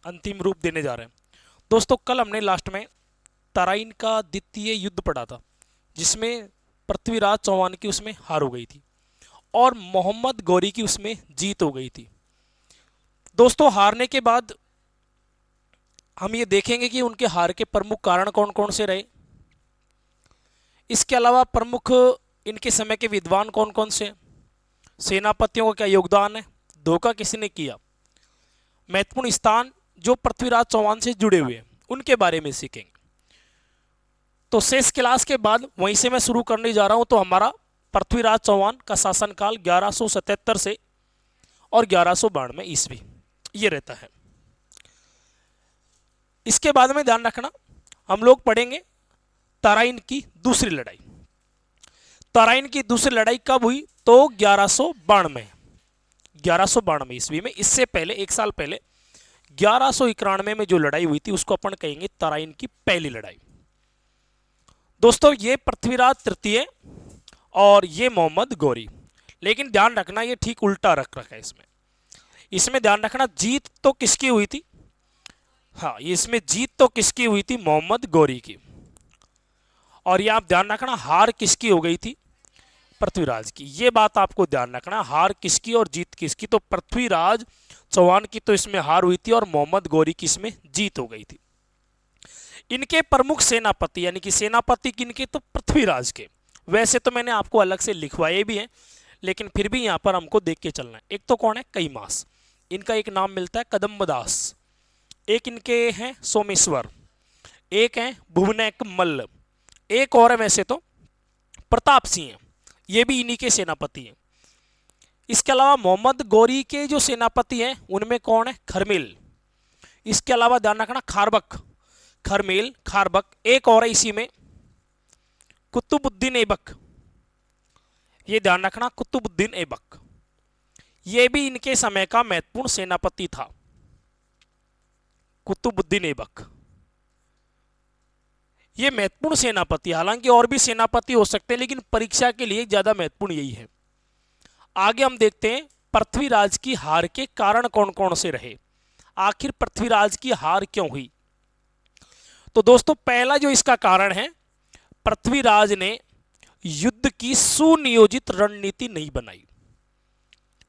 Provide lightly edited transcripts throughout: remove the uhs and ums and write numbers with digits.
अंतिम रूप देने जा रहे हैं। दोस्तों कल हमने लास्ट में तराइन का द्वितीय युद्ध पढ़ा था, जिसमें पृथ्वीराज चौहान की उसमें हार हो गई थी और मोहम्मद गौरी की उसमें जीत हो गई थी। दोस्तों हारने के बाद हम ये देखेंगे कि उनके हार के प्रमुख कारण कौन कौन से रहे। इसके अलावा प्रमुख इनके समय के विद्वान कौन कौन से, सेनापतियों का क्या योगदान है, धोखा किसने किया, महत्वपूर्ण स्थान जो पृथ्वीराज चौहान से जुड़े हुए हैं उनके बारे में सीखेंगे। तो शेष क्लास के बाद वहीं से मैं शुरू करने जा रहा हूं। तो हमारा पृथ्वीराज चौहान का शासनकाल 1177 से और 1192 ईस्वी ये रहता है। इसके बाद में ध्यान रखना हम लोग पढ़ेंगे तराइन की दूसरी लड़ाई। तराइन की दूसरी लड़ाई कब हुई? तो 1192 ईस्वी में। इससे पहले एक साल पहले 1191 में जो लड़ाई हुई थी उसको अपन कहेंगे तराइन की पहली लड़ाई। दोस्तों ये पृथ्वीराज तृतीय और ये मोहम्मद गौरी, लेकिन ध्यान रखना ये ठीक उल्टा रख रखा है इसमें ध्यान रखना जीत तो किसकी हुई थी? हाँ, इसमें जीत तो किसकी हुई थी? मोहम्मद गौरी की। और ये आप ध्यान रखना हार किसकी हो गई थी? पृथ्वीराज की। ये बात आपको ध्यान रखना, हार किसकी और जीत किसकी? तो पृथ्वीराज चौहान की तो इसमें हार हुई थी और मोहम्मद गौरी की इसमें जीत हो गई थी। इनके प्रमुख सेनापति यानी कि सेनापति किनके? तो पृथ्वीराज के। वैसे तो मैंने आपको अलग से लिखवाए भी हैं, लेकिन फिर भी यहां पर हमको देख के चलना है। एक तो कौन है? कैमास, इनका एक नाम मिलता है कदम्बदास, एक इनके हैं सोमेश्वर, एक है भुवनैक मल्ल, एक और है वैसे तो प्रताप सिंह है, ये भी इन्हीं के सेनापति हैं। इसके अलावा मोहम्मद गौरी के जो सेनापति हैं उनमें कौन है? खरमेल। इसके अलावा ध्यान रखना खारबक, खरमेल, खारबक, एक और है इसी में कुतुबुद्दीन ऐबक, ये ध्यान रखना कुतुबुद्दीन ऐबक, ये भी इनके समय का महत्वपूर्ण सेनापति था, कुतुबुद्दीन ऐबक। ये महत्वपूर्ण सेनापति, हालांकि और भी सेनापति हो सकते हैं लेकिन परीक्षा के लिए ज्यादा महत्वपूर्ण यही है। आगे हम देखते हैं पृथ्वीराज की हार के कारण कौन कौन से रहे, आखिर पृथ्वीराज की हार क्यों हुई। तो दोस्तों पहला जो इसका कारण है, पृथ्वीराज ने युद्ध की सुनियोजित रणनीति नहीं बनाई।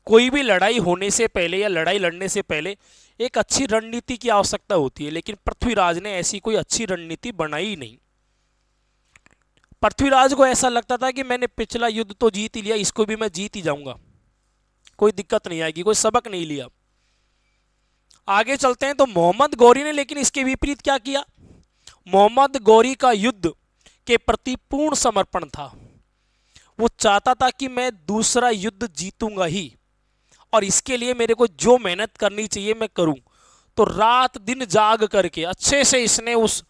कोई भी लड़ाई होने से पहले या लड़ाई लड़ने से पहले एक अच्छी रणनीति की आवश्यकता होती है, लेकिन पृथ्वीराज ने ऐसी कोई अच्छी रणनीति बनाई ही नहीं। पृथ्वीराज को ऐसा लगता था कि मैंने पिछला युद्ध तो जीत ही लिया, इसको भी मैं जीत ही जाऊंगा, कोई दिक्कत नहीं आएगी, कोई सबक नहीं लिया। आगे चलते हैं तो मोहम्मद गौरी ने लेकिन इसके विपरीत क्या किया? मोहम्मद गौरी का युद्ध के प्रति पूर्ण समर्पण था। वो चाहता था कि मैं दूसरा युद्ध जीतूंगा ही और इसके लिए मेरे को जो मेहनत करनी चाहिए मैं करूं। तो रात दिन जाग करके अच्छे से इसने उस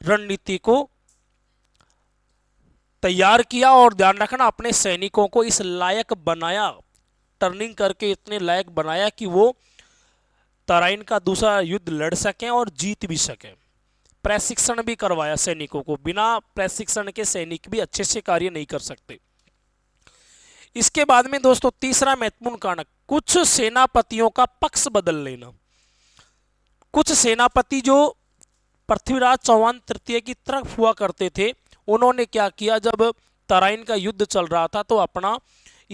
रणनीति को तैयार किया और ध्यान रखना अपने सैनिकों को इस लायक बनाया, टर्निंग करके इतने लायक बनाया कि वो तराइन का दूसरा युद्ध लड़ सकें और जीत भी सकें। प्रशिक्षण भी करवाया सैनिकों को, बिना प्रशिक्षण के सैनिक भी अच्छे से कार्य नहीं कर सकते। इसके बाद में दोस्तों तीसरा महत्वपूर्ण कारण, कुछ सेनापतियों का पक्ष बदल लेना। कुछ सेनापति जो पृथ्वीराज चौहान तृतीय की तरफ हुआ करते थे, उन्होंने क्या किया, जब तराइन का युद्ध चल रहा था तो अपना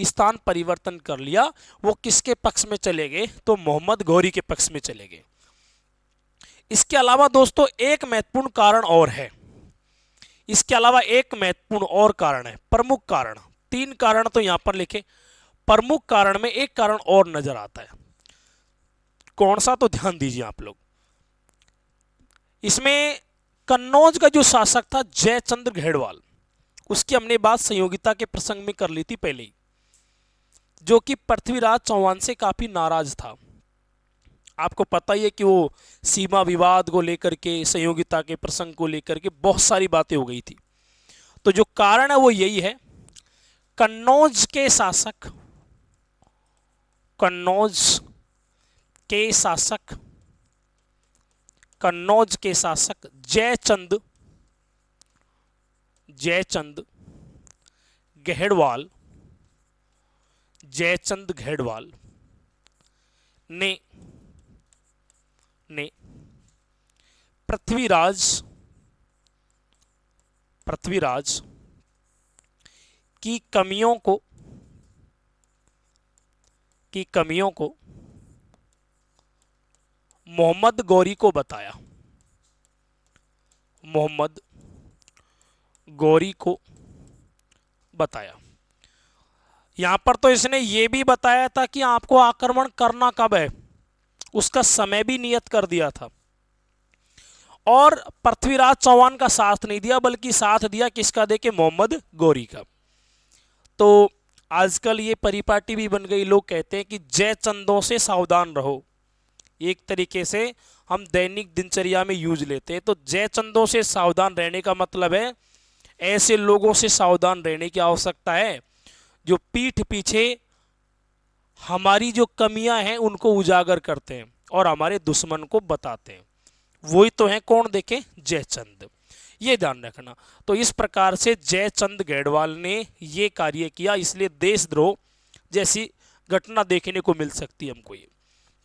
स्थान परिवर्तन कर लिया। वो किसके पक्ष में चले गए? तो मोहम्मद गौरी के पक्ष में चले गए। इसके अलावा दोस्तों एक महत्वपूर्ण कारण और है, इसके अलावा एक महत्वपूर्ण और कारण है, प्रमुख कारण। तीन कारण तो यहां पर लिखे, प्रमुख कारण में एक कारण और नजर आता है। कौन सा? तो ध्यान दीजिए आप लोग। इसमें कन्नौज का जो शासक था जयचंद्र घेड़वाल, उसकी हमने बात संयोगिता के प्रसंग में कर ली थी पहले ही, जो कि पृथ्वीराज चौहान से काफी नाराज था। आपको पता ही है कि वो सीमा विवाद को लेकर के, संयोगिता के प्रसंग को लेकर के बहुत सारी बातें हो गई थी। तो जो कारण है वो यही है, कन्नौज के शासक, कन्नौज के शासक, कन्नौज के शासक जयचंद घेड़वाल, जयचंद घेड़वाल ने पृथ्वीराज की कमियों को मोहम्मद गौरी को बताया। मोहम्मद गौरी को बताया। यहां पर तो इसने ये भी बताया था कि आपको आक्रमण करना कब है, उसका समय भी नियत कर दिया था। और पृथ्वीराज चौहान का साथ नहीं दिया, बल्कि साथ दिया किसका, देखे, मोहम्मद गौरी का। तो आजकल ये परिपाटी भी बन गई, लोग कहते हैं कि जय चंदों से सावधान रहो। एक तरीके से हम दैनिक दिनचर्या में यूज लेते हैं। तो जय चंदों से सावधान रहने का मतलब है ऐसे लोगों से सावधान रहने की आवश्यकता है जो पीठ पीछे हमारी जो कमियां हैं उनको उजागर करते हैं और हमारे दुश्मन को बताते हैं। वही तो है कौन, देखें, जयचंद। ये ध्यान रखना। तो इस प्रकार से जयचंद गढ़वाल ने ये कार्य किया, इसलिए देशद्रोह जैसी घटना देखने को मिल सकती है हमको। ये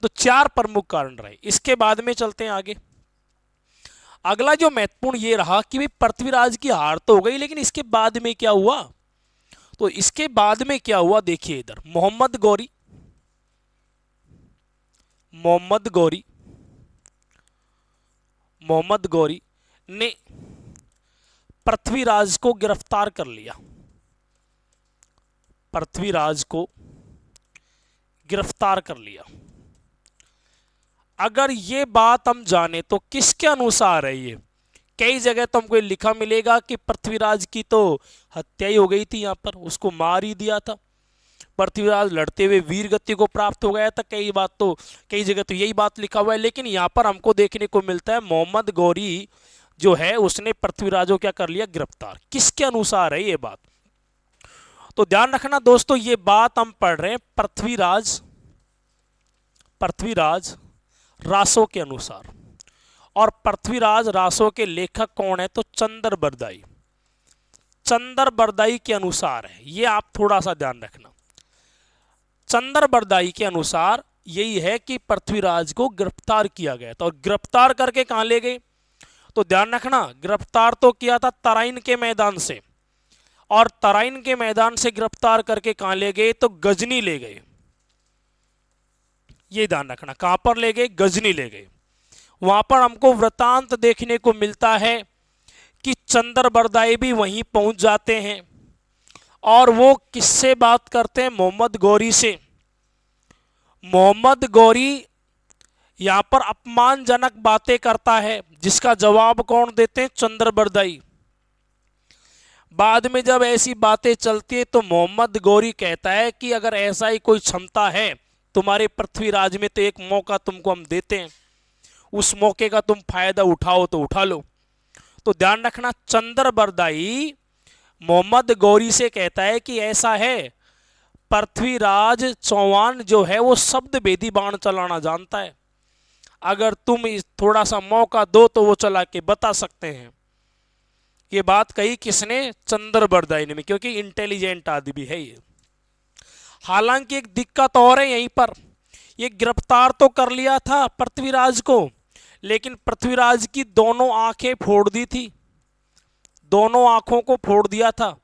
तो 4 प्रमुख कारण रहे। इसके बाद में चलते हैं आगे। अगला जो महत्वपूर्ण ये रहा कि भाई पृथ्वीराज की हार तो हो गई, लेकिन इसके बाद में क्या हुआ। तो इसके बाद में क्या हुआ, देखिए इधर मोहम्मद गौरी ने पृथ्वीराज को गिरफ्तार कर लिया। पृथ्वीराज को गिरफ्तार कर लिया। अगर ये बात हम जाने तो किसके अनुसार है ये, कई जगह तो हमको लिखा मिलेगा कि पृथ्वीराज की तो हत्या ही हो गई थी, यहां पर उसको मार ही दिया था। पृथ्वीराज लड़ते हुए वीर गति को प्राप्त हो गया था। कई जगह तो यही बात लिखा हुआ है, लेकिन यहां पर हमको देखने को मिलता है मोहम्मद गौरी जो है उसने पृथ्वीराज को क्या कर लिया, गिरफ्तार। किसके अनुसार है ये बात, तो ध्यान रखना दोस्तों, ये बात हम पढ़ रहे हैं पृथ्वीराज रासो के अनुसार। और पृथ्वीराज रासो के लेखक कौन है, तो चंद्र बरदाई के अनुसार है। ये आप थोड़ा सा ध्यान रखना। चंद्र बरदाई के अनुसार यही है कि पृथ्वीराज को गिरफ्तार किया गया था। और गिरफ्तार करके कहां ले गए, तो ध्यान रखना, गिरफ्तार तो किया था तराइन के मैदान से, और तराइन के मैदान से गिरफ्तार करके कहां ले गए, तो गजनी ले गए। ये ध्यान रखना, कहां पर ले गए, गजनी ले गए। वहां पर हमको वृतांत देखने को मिलता है कि चंद्र बरदाई भी वहीं पहुंच जाते हैं और वो किससे बात करते हैं, मोहम्मद गौरी से। मोहम्मद गौरी यहां पर अपमानजनक बातें करता है, जिसका जवाब कौन देते हैं, चंद्र बरदाई। बाद में जब ऐसी बातें चलती है तो मोहम्मद गौरी कहता है कि अगर ऐसा ही कोई क्षमता है तुम्हारे पृथ्वीराज में तो एक मौका तुमको हम देते हैं, उस मौके का तुम फायदा उठाओ तो उठा लो। तो ध्यान रखना, चंद्र बरदाई मोहम्मद गौरी से कहता है कि ऐसा है, पृथ्वीराज चौहान जो है वो शब्द भेदी बाण चलाना जानता है, अगर तुम थोड़ा सा मौका दो तो वो चला के बता सकते हैं। ये बात कही किसने, चंद्र बरदाई ने, क्योंकि इंटेलिजेंट आदमी है ये। हालांकि एक दिक्कत और है यहीं पर, ये गिरफ्तार तो कर लिया था पृथ्वीराज को, लेकिन पृथ्वीराज की दोनों आंखें फोड़ दी थी, दोनों आंखों को फोड़ दिया था।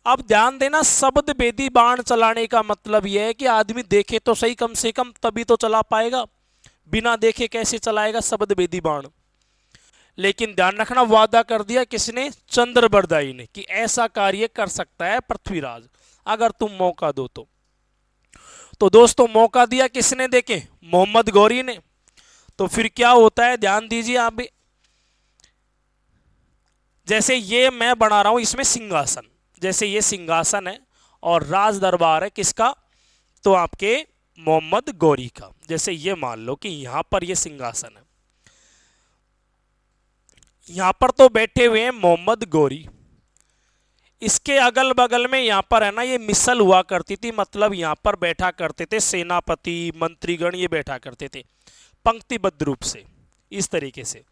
अब ध्यान देना, शब्द भेदी बाण चलाने का मतलब यह है कि आदमी देखे तो सही कम से कम, तभी तो चला पाएगा, बिना देखे कैसे चलाएगा शब्द भेदी बाण। लेकिन ध्यान रखना, वादा कर दिया किसने, चंद्र बरदाई ने, कि ऐसा कार्य कर सकता है पृथ्वीराज अगर तुम मौका दो तो दोस्तों मौका दिया किसने, देखे, मोहम्मद गौरी ने। तो फिर क्या होता है, ध्यान दीजिए आप भी। जैसे ये मैं बना रहा हूं इसमें सिंहासन, जैसे ये सिंहासन है और राज दरबार है किसका, तो आपके मोहम्मद गौरी का। जैसे ये मान लो कि यहां पर ये सिंहासन है, यहां पर तो बैठे हुए हैं मोहम्मद गौरी, इसके अगल बगल में यहां पर है ना ये मिसल हुआ करती थी, मतलब यहां पर बैठा करते थे सेनापति मंत्रीगण, ये बैठा करते थे पंक्तिबद्ध रूप से इस तरीके से।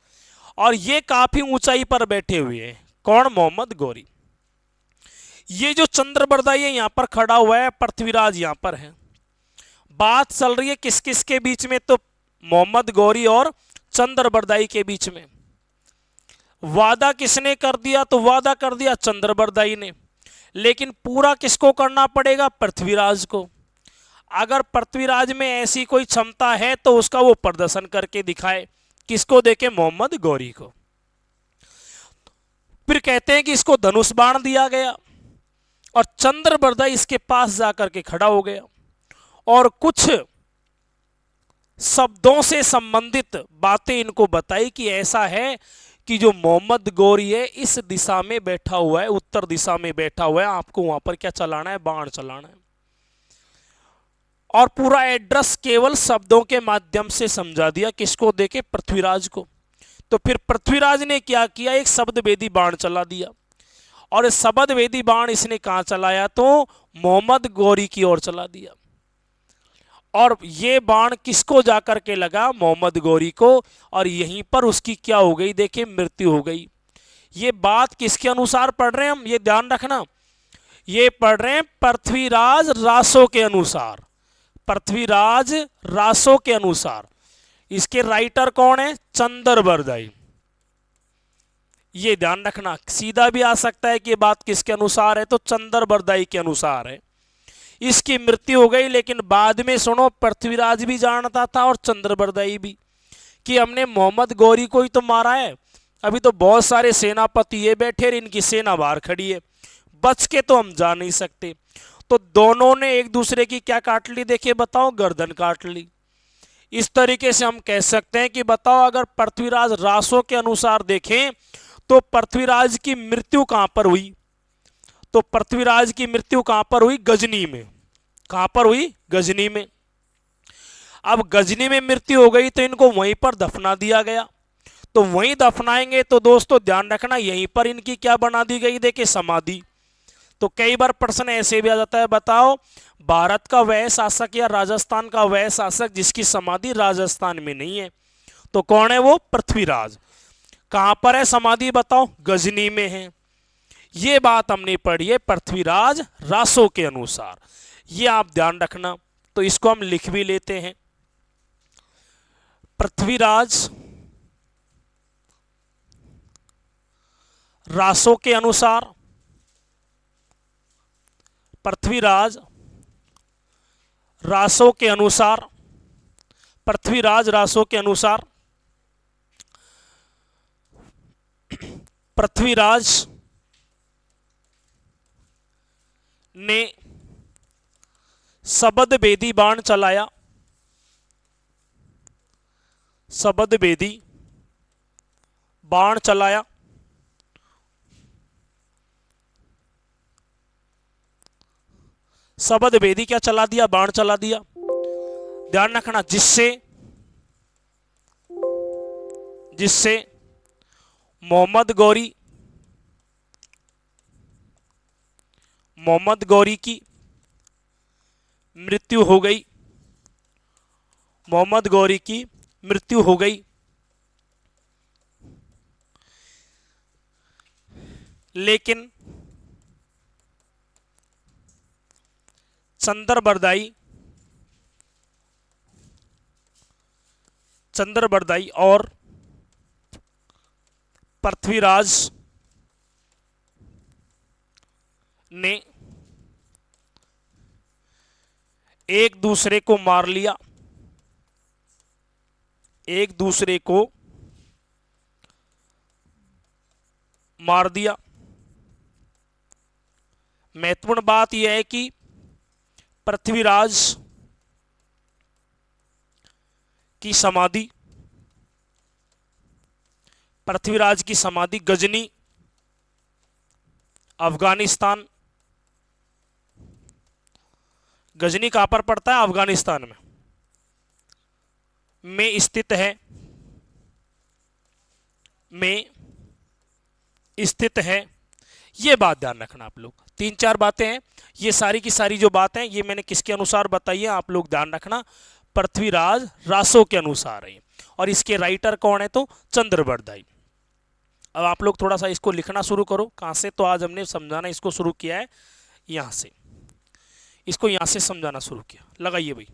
और ये काफी ऊंचाई पर बैठे हुए हैं, कौन, मोहम्मद गौरी। ये जो चंद्र बरदाई है यहां पर खड़ा हुआ है, पृथ्वीराज यहां पर है। बात चल रही है किस किस के बीच में, तो मोहम्मद गौरी और चंद्रबरदाई के बीच में। वादा किसने कर दिया? तो वादा कर दिया चंद्रबरदाई ने, लेकिन पूरा किसको करना पड़ेगा? पृथ्वीराज को। अगर पृथ्वीराज में ऐसी कोई क्षमता है तो उसका वो प्रदर्शन करके दिखाए। किसको देके? मोहम्मद गौरी को। फिर कहते हैं कि इसको धनुष बाण दिया गया और चंद्रबरदाई इसके पास जाकर के खड़ा हो गया और कुछ शब्दों से संबंधित बातें इनको बताई कि ऐसा है कि जो मोहम्मद गौरी है इस दिशा में बैठा हुआ है, उत्तर दिशा में बैठा हुआ है, आपको वहां पर क्या चलाना है? बाण चलाना है। और पूरा एड्रेस केवल शब्दों के माध्यम से समझा दिया। किसको देके? पृथ्वीराज को। तो फिर पृथ्वीराज ने क्या किया? एक शब्द वेदी बाण चला दिया और शब्द वेदी बाण इसने कहां चलाया? तो मोहम्मद गौरी की ओर चला दिया। और ये बाण किसको जाकर के लगा? मोहम्मद गौरी को। और यहीं पर उसकी क्या हो गई? देखिए, मृत्यु हो गई। ये बात किसके अनुसार पढ़ रहे हैं हम? ये ध्यान रखना, ये पढ़ रहे हैं पृथ्वीराज रासो के अनुसार। पृथ्वीराज रासो के अनुसार। इसके राइटर कौन है? चंद्रबरदाई। ये ध्यान रखना, सीधा भी आ सकता है कि ये बात किसके अनुसार है? तो चंद्रबरदाई के अनुसार है। इसकी मृत्यु हो गई, लेकिन बाद में सुनो, पृथ्वीराज भी जानता था और चंद्रबरदाई भी कि हमने मोहम्मद गौरी को ही तो मारा है। अभी तो बहुत सारे सेनापति ये बैठे, इनकी सेना बाहर खड़ी है, बच के तो हम जा नहीं सकते। तो दोनों ने एक दूसरे की क्या काट ली? देखिए बताओ, गर्दन काट ली। इस तरीके से हम कह सकते हैं कि बताओ, अगर पृथ्वीराज रासो के अनुसार देखें तो पृथ्वीराज की मृत्यु कहां पर हुई? तो पृथ्वीराज की मृत्यु कहां पर हुई? गजनी में। कहां पर हुई? गजनी में। अब गजनी में मृत्यु हो गई तो इनको वहीं पर दफना दिया गया। तो वहीं दफनाएंगे तो दोस्तों ध्यान रखना, यहीं पर इनकी क्या बना दी गई? देखिए, समाधि। तो कई बार प्रश्न ऐसे भी आ जाता है, बताओ भारत का वह शासक या राजस्थान का वह शासक जिसकी समाधि राजस्थान में नहीं है, तो कौन है वो? पृथ्वीराज। कहां पर है समाधि? बताओ, गजनी में है। ये बात हमने पढ़ी है पृथ्वीराज रासो के अनुसार। ये आप ध्यान रखना। तो इसको हम लिख भी लेते हैं, पृथ्वीराज रासो के अनुसार। पृथ्वीराज रासो के अनुसार। पृथ्वीराज रासो के अनुसार पृथ्वीराज ने शब्द वेदी बाण चलाया। शब्द वेदी बाण चलाया। शब्द वेदी क्या चला दिया? बाण चला दिया। ध्यान रखना, जिससे मोहम्मद गौरी की मृत्यु हो गई। मोहम्मद गौरी की मृत्यु हो गई। लेकिन चंद्रबरदाई और पृथ्वीराज ने एक दूसरे को मार लिया। एक दूसरे को मार दिया। महत्वपूर्ण बात यह है कि पृथ्वीराज की समाधि गजनी, अफगानिस्तान। गजनी कहां पर पड़ता है? अफगानिस्तान में स्थित है। ये बात ध्यान रखना आप लोग। 3-4 बातें हैं, ये सारी की सारी जो बातें हैं ये मैंने किसके अनुसार बताई है, आप लोग ध्यान रखना, पृथ्वीराज रासो के अनुसार है। और इसके राइटर कौन है? तो चंद्रबरदाई। अब आप लोग थोड़ा सा इसको लिखना शुरू करो। कहां से? तो आज हमने समझाना इसको शुरू किया है यहां से। इसको यहां से समझाना शुरू किया। लगाइए भाई।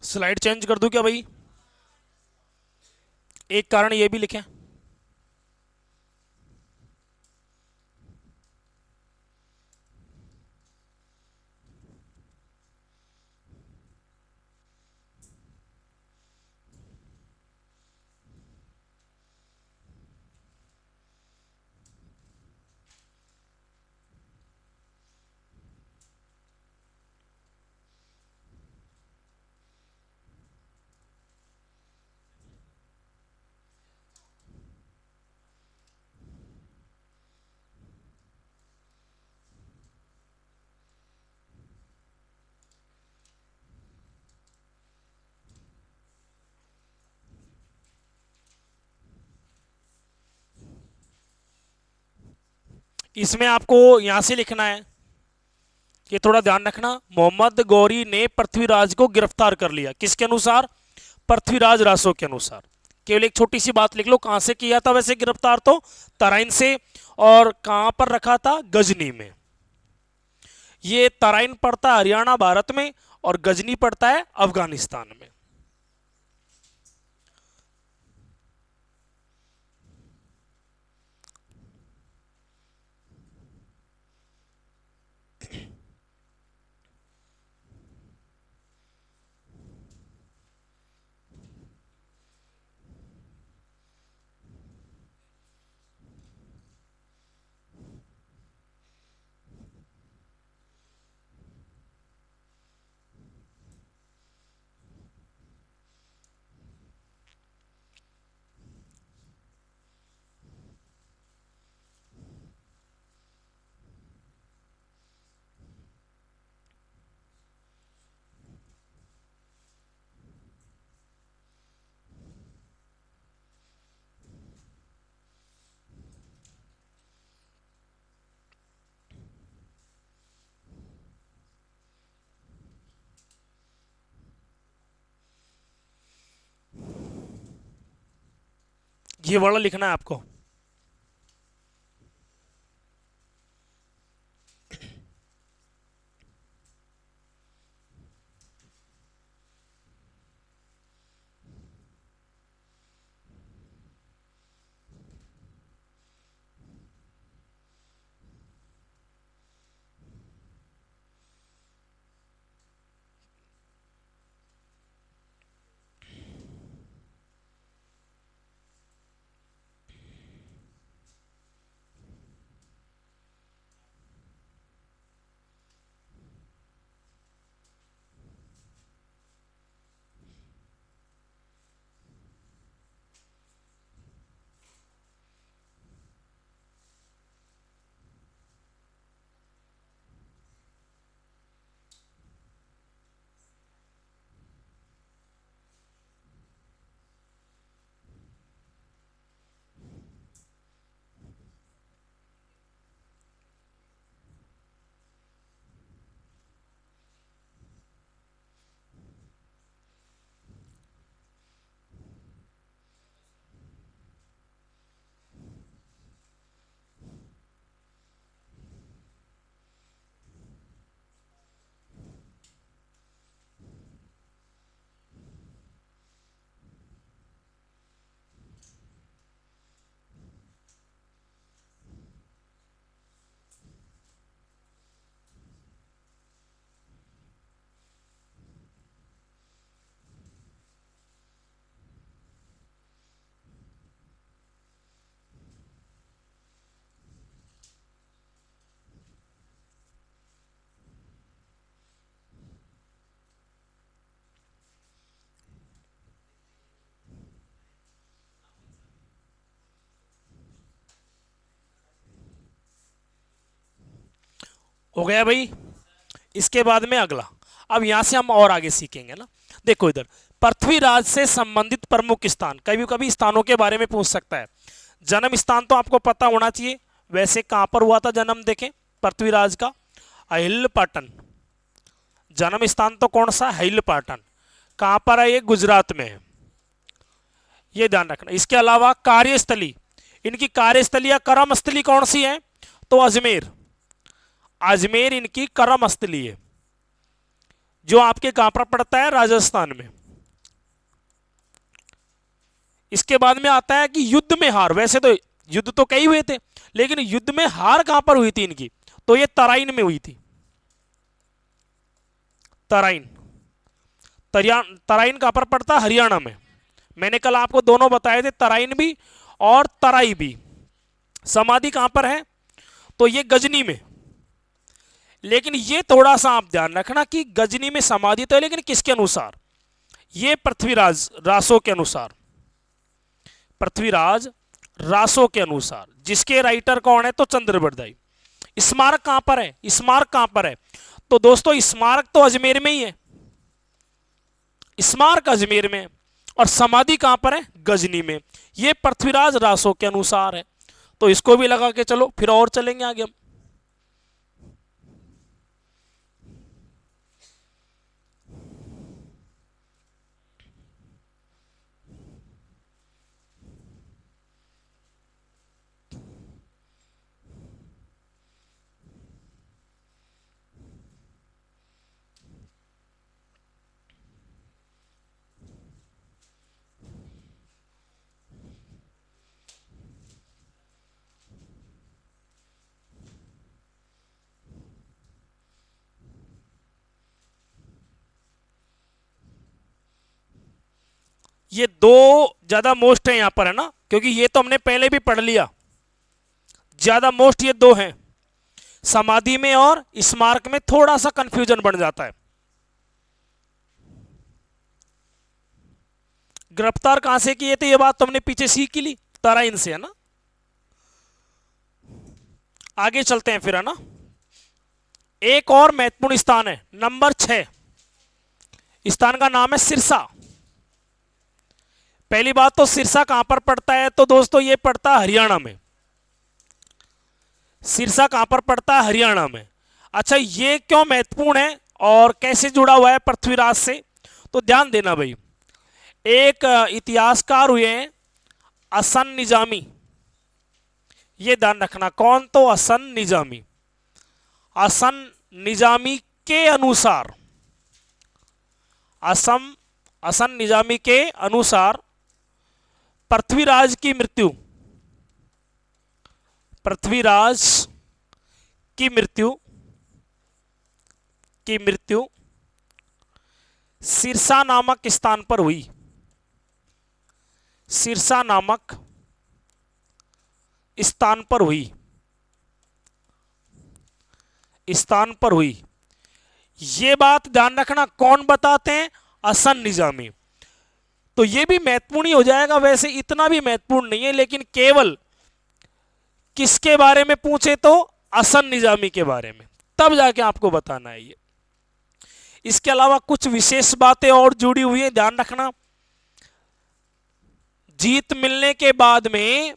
स्लाइड चेंज कर दूं क्या भाई? एक कारण ये भी लिखें। इसमें आपको यहां से लिखना है, ये थोड़ा ध्यान रखना। मोहम्मद गौरी ने पृथ्वीराज को गिरफ्तार कर लिया, किसके अनुसार? पृथ्वीराज रासो के अनुसार। केवल एक छोटी सी बात लिख लो, कहां से किया था वैसे गिरफ्तार? तो तराइन से। और कहां पर रखा था? गजनी में। ये तराइन पड़ता है हरियाणा भारत में, और गजनी पड़ता है अफगानिस्तान में। ये वाला लिखना है आपको। हो गया भाई। इसके बाद में अगला, अब यहां से हम और आगे सीखेंगे ना। देखो इधर, पृथ्वीराज से संबंधित प्रमुख स्थान, कभी कभी स्थानों के बारे में पूछ सकता है। जन्म स्थान तो आपको पता होना चाहिए। वैसे कहां पर हुआ था जन्म? देखें पृथ्वीराज का, अहिलपाटन। जन्म स्थान तो कौन सा? अहिलपाटन। कहां पर है ये? गुजरात में है, ये ध्यान रखना। इसके अलावा कार्यस्थली, इनकी कार्यस्थली या कर्मस्थली कौन सी है? तो अजमेर। अजमेर इनकी कर्मस्थली है। जो आपके कहां पर पड़ता है, राजस्थान में। इसके बाद में आता है कि युद्ध में हार। वैसे तो युद्ध तो कई हुए थे, लेकिन युद्ध में हार कहां पर हुई थी इनकी, तो ये तराइन में हुई थी। तराइन, तराइन कहां पर पड़ता है, हरियाणा में। मैंने कल आपको दोनों बताए थे, तराइन भी और तराई भी। समाधि कहां पर है, तो ये गजनी में। लेकिन ये थोड़ा सा आप ध्यान रखना कि गजनी में समाधि तो है, लेकिन किसके अनुसार, ये पृथ्वीराज रासो के अनुसार। पृथ्वीराज रासो के अनुसार, जिसके राइटर कौन है, तो चंद्रबरदाई। स्मारक कहां पर है, स्मारक कहां पर है, तो दोस्तों स्मारक तो अजमेर में ही है, स्मारक अजमेर में, और समाधि कहां पर है, गजनी में। ये पृथ्वीराज रासो के अनुसार है। तो इसको भी लगा के चलो, फिर और चलेंगे आगे हम। ये दो ज्यादा मोस्ट है यहां पर, है ना, क्योंकि ये तो हमने पहले भी पढ़ लिया। ज्यादा मोस्ट ये दो हैं, समाधि में और स्मारक में थोड़ा सा कंफ्यूजन बन जाता है। गिरफ्तार कहां से किए थे, ये बात तो हमने पीछे सीख ली, तराइन से, है ना। आगे चलते हैं फिर, है ना। एक और महत्वपूर्ण स्थान है, नंबर 6, स्थान का नाम है सिरसा। पहली बात तो सिरसा कहां पर पड़ता है, तो दोस्तों ये पड़ता है हरियाणा में। सिरसा कहां पर पड़ता है, हरियाणा में। अच्छा, ये क्यों महत्वपूर्ण है और कैसे जुड़ा हुआ है पृथ्वीराज से, तो ध्यान देना भाई। एक इतिहासकार हुए हैं हसन निजामी, ये ध्यान रखना। कौन, तो हसन निजामी। हसन निजामी के अनुसार, हसन निजामी के अनुसार पृथ्वीराज की मृत्यु, पृथ्वीराज की मृत्यु सिरसा नामक स्थान पर हुई। सिरसा नामक स्थान पर हुई, स्थान पर हुई। ये बात ध्यान रखना, कौन बताते हैं, हसन निजामी। तो ये भी महत्वपूर्ण ही हो जाएगा। वैसे इतना भी महत्वपूर्ण नहीं है, लेकिन केवल किसके बारे में पूछे, तो हसन निजामी के बारे में, तब जाके आपको बताना है ये। इसके अलावा कुछ विशेष बातें और जुड़ी हुई है, ध्यान रखना। जीत मिलने के बाद में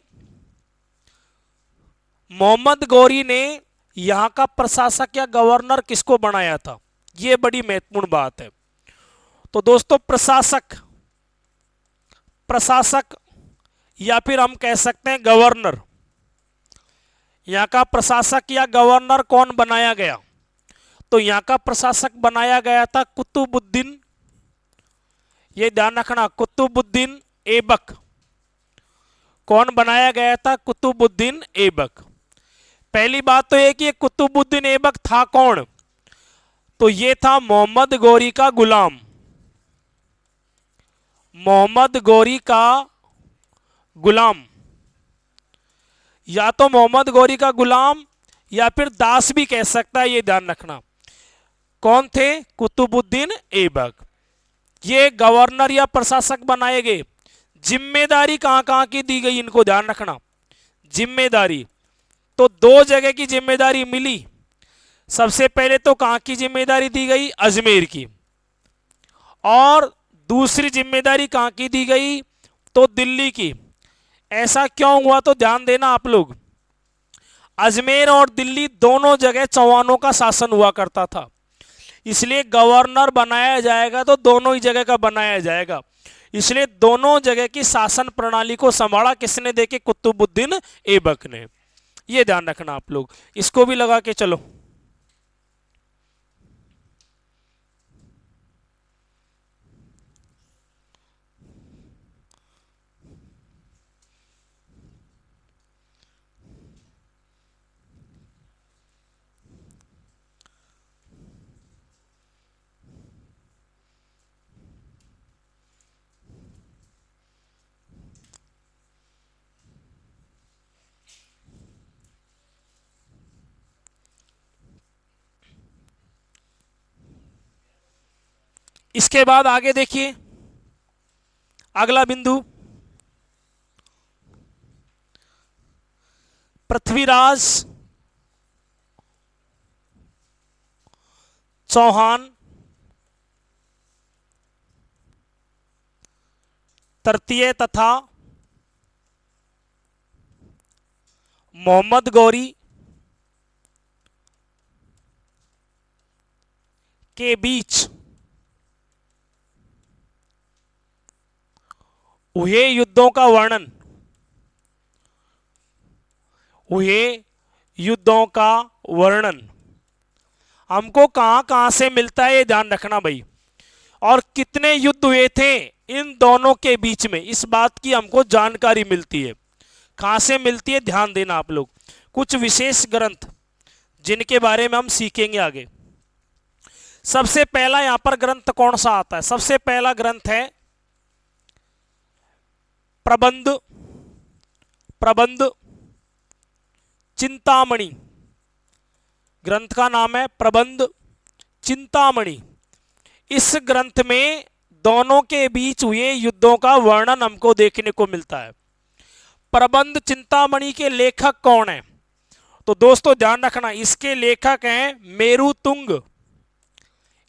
मोहम्मद गौरी ने यहां का प्रशासक या गवर्नर किसको बनाया था, यह बड़ी महत्वपूर्ण बात है। तो दोस्तों प्रशासक या फिर हम कह सकते हैं गवर्नर, यहां का प्रशासक या गवर्नर कौन बनाया गया, तो यहां का प्रशासक बनाया गया था कुतुबुद्दीन। यह ध्यान रखना, कुतुबुद्दीन ऐबक। कौन बनाया गया था, कुतुबुद्दीन ऐबक। पहली बात तो यह कि कुतुबुद्दीन ऐबक था कौन, तो यह था मोहम्मद गौरी का गुलाम। मोहम्मद गौरी का गुलाम, या तो मोहम्मद गौरी का गुलाम या फिर दास भी कह सकता है, यह ध्यान रखना। कौन थे, कुतुबुद्दीन ऐबक। ये गवर्नर या प्रशासक बनाए गए। जिम्मेदारी कहां कहां की दी गई, इनको ध्यान रखना। जिम्मेदारी तो दो जगह की जिम्मेदारी मिली। सबसे पहले तो कहां की जिम्मेदारी दी गई, अजमेर की, और दूसरी जिम्मेदारी कहां की दी गई, तो दिल्ली की। ऐसा क्यों हुआ, तो ध्यान देना आप लोग। अजमेर और दिल्ली दोनों जगह चौहानों का शासन हुआ करता था, इसलिए गवर्नर बनाया जाएगा तो दोनों ही जगह का बनाया जाएगा। इसलिए दोनों जगह की शासन प्रणाली को संभाला किसने, देखे, कुतुबुद्दीन ऐबक ने। यह ध्यान रखना आप लोग, इसको भी लगा के चलो। इसके बाद आगे देखिए अगला बिंदु, पृथ्वीराज चौहान तृतीय तथा मोहम्मद गौरी के बीच हुए युद्धों का वर्णन, हुए युद्धों का वर्णन हमको कहां कहां से मिलता है, ये ध्यान रखना भाई। और कितने युद्ध हुए थे इन दोनों के बीच में, इस बात की हमको जानकारी मिलती है। कहां से मिलती है ध्यान देना आप लोग। कुछ विशेष ग्रंथ जिनके बारे में हम सीखेंगे आगे। सबसे पहला यहां पर ग्रंथ कौन सा आता है? सबसे पहला ग्रंथ है प्रबंध, प्रबंध चिंतामणि। ग्रंथ का नाम है प्रबंध चिंतामणि। इस ग्रंथ में दोनों के बीच हुए युद्धों का वर्णन हमको देखने को मिलता है। प्रबंध चिंतामणि के लेखक कौन है? तो दोस्तों ध्यान रखना, इसके लेखक हैं मेरुतुंग,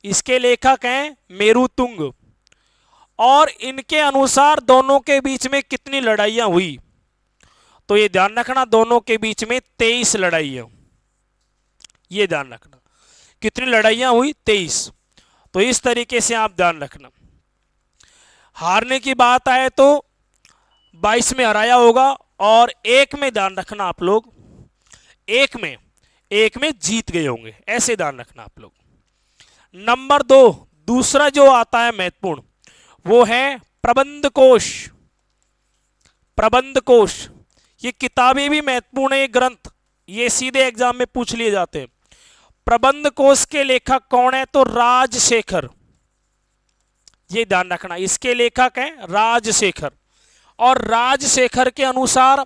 इसके लेखक हैं मेरुतुंग। और इनके अनुसार दोनों के बीच में कितनी लड़ाइयां हुई? तो ये ध्यान रखना, दोनों के बीच में 23 लड़ाइयां, ये ध्यान रखना। कितनी लड़ाइयां हुई? 23। तो इस तरीके से आप ध्यान रखना। हारने की बात आए तो 22 में हराया होगा, और एक में ध्यान रखना आप लोग, एक में जीत गए होंगे, ऐसे ध्यान रखना आप लोग। नंबर 2 दूसरा जो आता है महत्वपूर्ण, वो है प्रबंध कोश। प्रबंध कोश ये किताबें भी महत्वपूर्ण है, ये ग्रंथ ये सीधे एग्जाम में पूछ लिए जाते हैं। प्रबंध कोश के लेखक कौन है? तो राजशेखर, ये ध्यान रखना, इसके लेखक हैं राजशेखर। और राजशेखर के अनुसार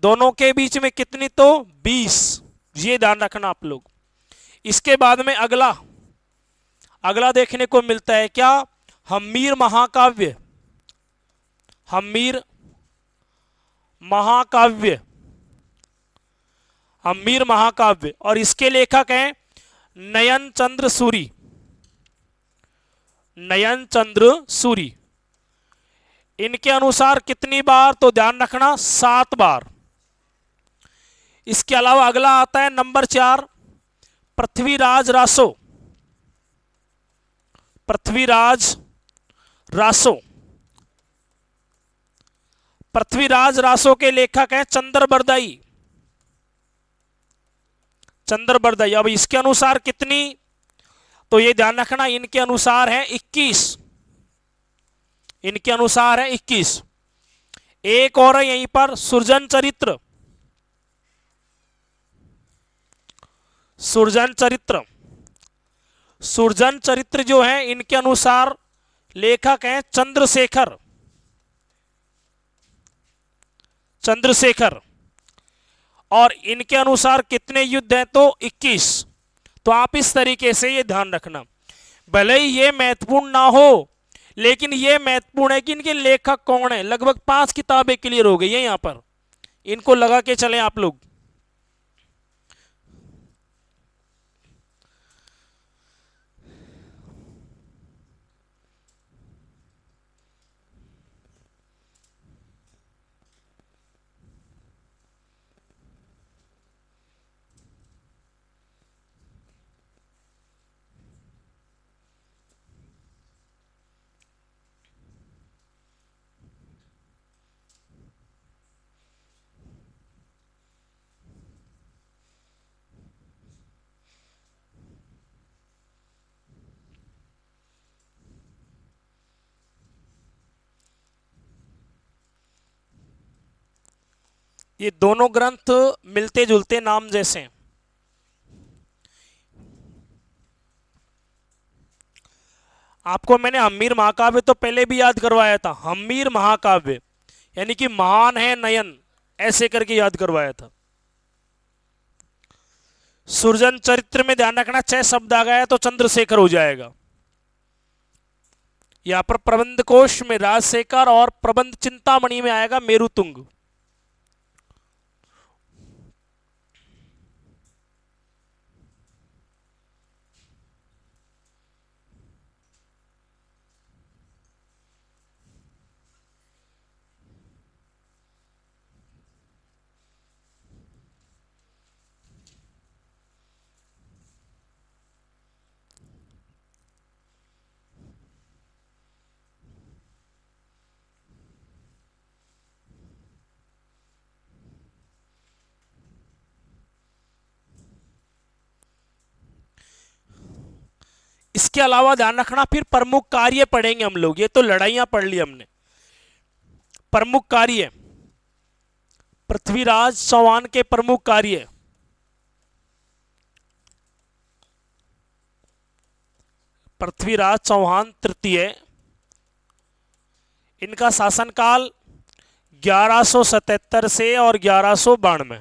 दोनों के बीच में कितनी? तो 20, ये ध्यान रखना आप लोग। इसके बाद में अगला देखने को मिलता है क्या? हम्मीर महाकाव्य, हम्मीर महाकाव्य, हम्मीर महाकाव्य। और इसके लेखक हैं नयन चंद्र सूरी, नयन चंद्र सूरी। इनके अनुसार कितनी बार? तो ध्यान रखना 7 बार। इसके अलावा अगला आता है नंबर 4 पृथ्वीराज रासो, पृथ्वीराज रासो। पृथ्वीराज रासो के लेखक हैं चंद्रबरदाई, चंद्रबरदाई। अब इसके अनुसार कितनी? तो ये ध्यान रखना, इनके अनुसार है 21, इनके अनुसार है 21। एक और है यहीं पर सुरजन चरित्र, सुरजन चरित्र। सुरजन चरित्र जो है इनके अनुसार लेखक हैं चंद्रशेखर, चंद्रशेखर। और इनके अनुसार कितने युद्ध हैं? तो 21। तो आप इस तरीके से ये ध्यान रखना। भले ही ये महत्वपूर्ण ना हो, लेकिन ये महत्वपूर्ण है कि इनके लेखक कौन है। लगभग 5 किताबें क्लियर हो गई है यहां पर, इनको लगा के चले आप लोग। ये दोनों ग्रंथ मिलते जुलते नाम जैसे हैं। आपको मैंने हम्मीर महाकाव्य तो पहले भी याद करवाया था। हम्मीर महाकाव्य यानी कि महान है नयन, ऐसे करके याद करवाया था। सुरजन चरित्र में ध्यान रखना 6 शब्द आ गया तो चंद्रशेखर हो जाएगा। यहां पर प्रबंध कोश में राजशेखर और प्रबंध चिंतामणि में आएगा मेरुतुंग। इसके अलावा ध्यान रखना, फिर प्रमुख कार्य पढ़ेंगे हम लोग। ये तो लड़ाइयां पढ़ ली हमने। प्रमुख कार्य, पृथ्वीराज चौहान के प्रमुख कार्य, पृथ्वीराज चौहान तृतीय, इनका शासनकाल 1177 से और 1192।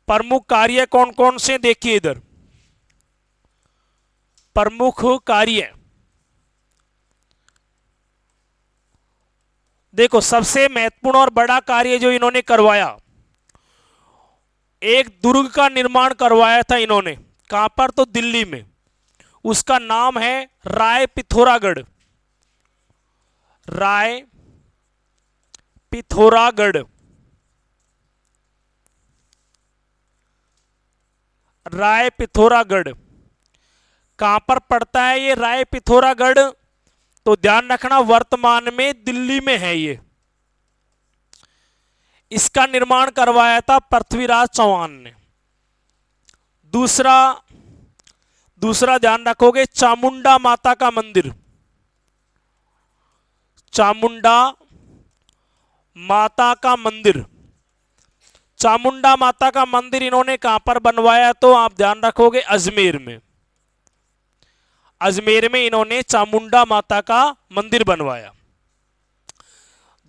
प्रमुख कार्य कौन कौन से देखिए इधर। प्रमुख कार्य देखो, सबसे महत्वपूर्ण और बड़ा कार्य जो इन्होंने करवाया, एक दुर्ग का निर्माण करवाया था इन्होंने। कहां पर? तो दिल्ली में। उसका नाम है राय पिथौरागढ़। राय पिथौरागढ़। राय पिथौरागढ़ कहां पर पड़ता है ये राय पिथौरागढ़? तो ध्यान रखना, वर्तमान में दिल्ली में है ये। इसका निर्माण करवाया था पृथ्वीराज चौहान ने। दूसरा ध्यान रखोगे, चामुंडा माता का मंदिर। चामुंडा माता का मंदिर। चामुंडा माता का मंदिर इन्होंने कहां पर बनवाया? तो आप ध्यान रखोगे, अजमेर में। अजमेर में इन्होंने चामुंडा माता का मंदिर बनवाया।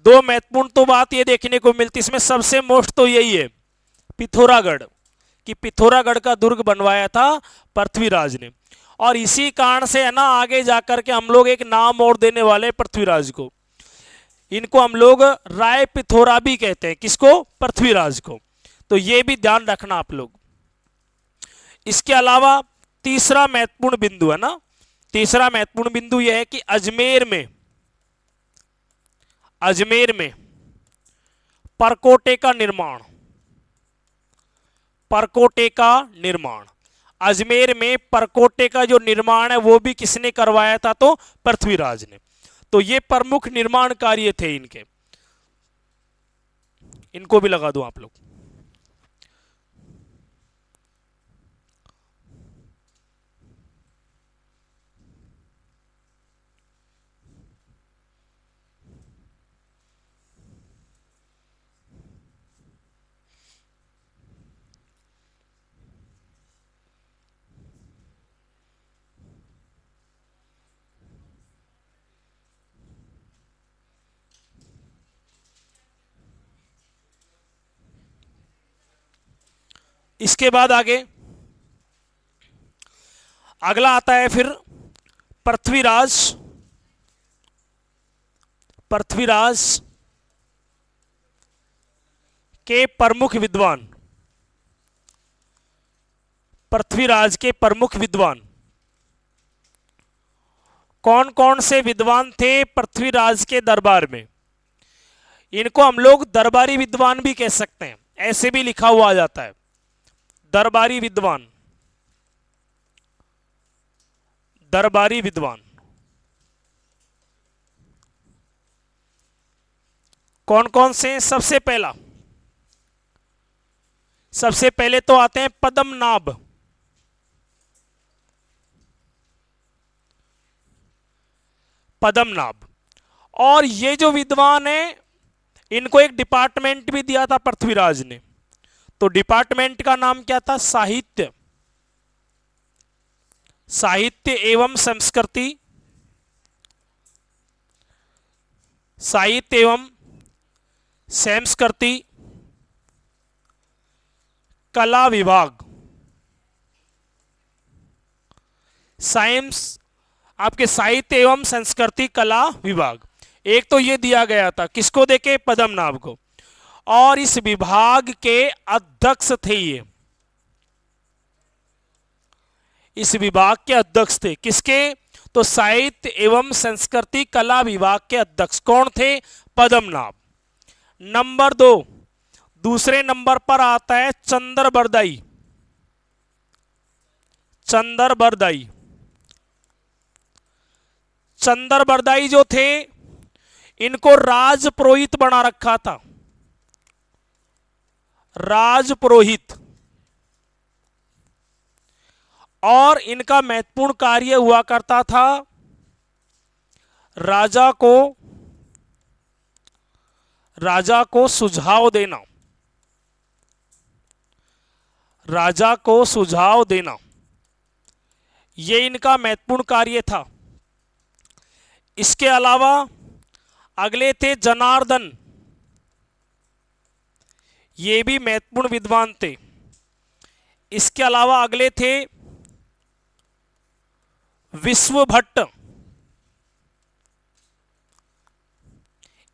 दो महत्वपूर्ण तो बात ये देखने को मिलती, इसमें सबसे मोस्ट तो यही है पिथौरागढ़, कि पिथौरागढ़ का दुर्ग बनवाया था पृथ्वीराज ने। और इसी कारण से है ना, आगे जाकर के हम लोग एक नाम और देने वाले पृथ्वीराज को। इनको हम लोग राय पिथौरा भी कहते हैं। किसको? पृथ्वीराज को। तो ये भी ध्यान रखना आप लोग। इसके अलावा तीसरा महत्वपूर्ण बिंदु है ना, तीसरा महत्वपूर्ण बिंदु यह है कि अजमेर में परकोटे का निर्माण। परकोटे का निर्माण, अजमेर में परकोटे का जो निर्माण है वो भी किसने करवाया था? तो पृथ्वीराज ने। तो ये प्रमुख निर्माण कार्य थे इनके। इनको भी लगा दो आप लोग। इसके बाद आगे अगला आता है फिर पृथ्वीराज। पृथ्वीराज के प्रमुख विद्वान। पृथ्वीराज के प्रमुख विद्वान कौन कौन से विद्वान थे पृथ्वीराज के दरबार में? इनको हम लोग दरबारी विद्वान भी कह सकते हैं, ऐसे भी लिखा हुआ आ जाता है, दरबारी विद्वान। दरबारी विद्वान कौन कौन से? सबसे पहले तो आते हैं पद्मनाभ। पद्मनाभ। और ये जो विद्वान है, इनको एक डिपार्टमेंट भी दिया था पृथ्वीराज ने। तो डिपार्टमेंट का नाम क्या था? साहित्य। साहित्य एवं संस्कृति। साहित्य एवं संस्कृति कला विभाग। साइंस आपके साहित्य एवं संस्कृति कला विभाग। एक तो ये दिया गया था, किसको देके? पद्मनाभ को। और इस विभाग के अध्यक्ष थे ये, इस विभाग के अध्यक्ष थे। किसके? तो साहित्य एवं संस्कृति कला विभाग के अध्यक्ष कौन थे? पद्मनाभ। नंबर 2, दूसरे नंबर पर आता है चंद्र बरदाई। चंद्र बरदाई, चंद्र बरदाई जो थे, इनको राजपुरोहित बना रखा था, राजपुरोहित। और इनका महत्वपूर्ण कार्य हुआ करता था राजा को सुझाव देना, राजा को सुझाव देना, ये इनका महत्वपूर्ण कार्य था। इसके अलावा अगले थे जनार्दन, ये भी महत्वपूर्ण विद्वान थे। इसके अलावा अगले थे विश्वभट्ट।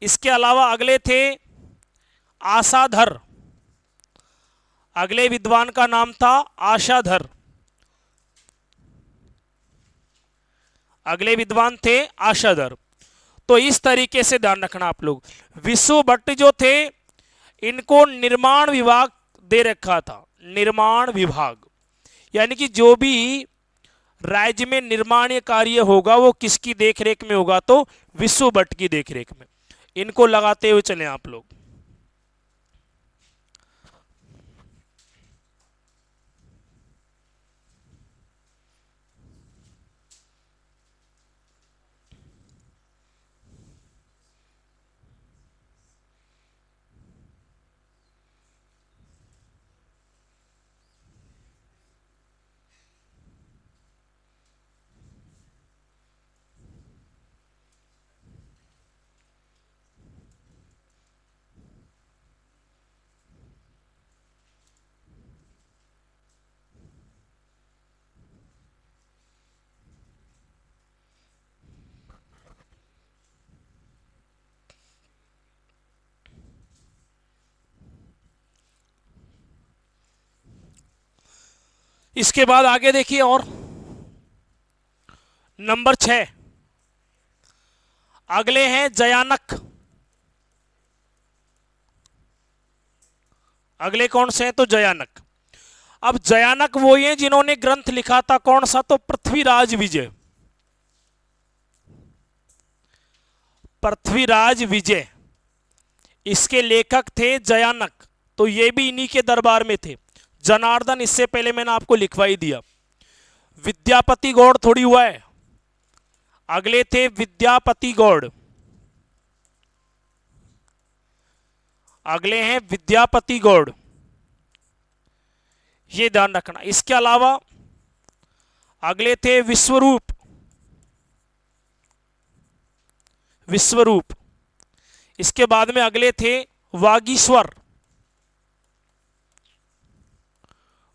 इसके अलावा अगले थे आशाधर, अगले विद्वान का नाम था आशाधर, अगले विद्वान थे आशाधर। तो इस तरीके से ध्यान रखना आप लोग। विश्वभट्ट जो थे, इनको निर्माण विभाग दे रखा था, निर्माण विभाग, यानी कि जो भी राज्य में निर्माणीय कार्य होगा वो किसकी देखरेख में होगा? तो विश्वभट्ट की देखरेख में। इनको लगाते हुए चलें आप लोग। इसके बाद आगे देखिए, और नंबर 6 अगले हैं जयानक। अगले कौन से हैं? तो जयानक। अब जयानक वो ही हैं जिन्होंने ग्रंथ लिखा था, कौन सा? तो पृथ्वीराज विजय। पृथ्वीराज विजय, इसके लेखक थे जयानक। तो ये भी इन्हीं के दरबार में थे। जनार्दन इससे पहले मैंने आपको लिखवा ही दिया। विद्यापति गौड़ थोड़ी हुआ है, अगले थे विद्यापति गौड़, अगले हैं विद्यापति गौड़, ये ध्यान रखना। इसके अलावा अगले थे विश्वरूप, विश्वरूप। इसके बाद में अगले थे वागीश्वर,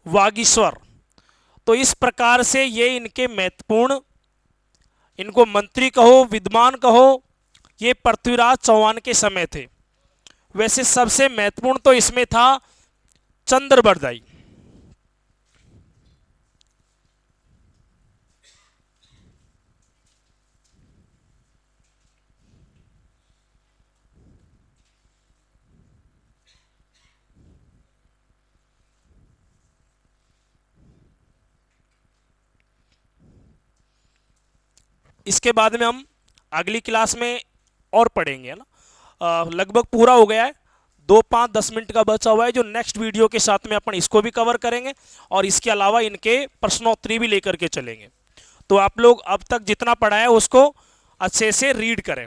वागीश्वर। तो इस प्रकार से ये इनके महत्वपूर्ण, इनको मंत्री कहो, विद्वान कहो, ये पृथ्वीराज चौहान के समय थे। वैसे सबसे महत्वपूर्ण तो इसमें था चंद्र बरदाई। इसके बाद में हम अगली क्लास में और पढ़ेंगे, है ना। लगभग पूरा हो गया है, 2-5-10 मिनट का बचा हुआ है, जो नेक्स्ट वीडियो के साथ में अपन इसको भी कवर करेंगे और इसके अलावा इनके प्रश्नोत्तरी भी लेकर के चलेंगे। तो आप लोग अब तक जितना पढ़ा है उसको अच्छे से रीड करें।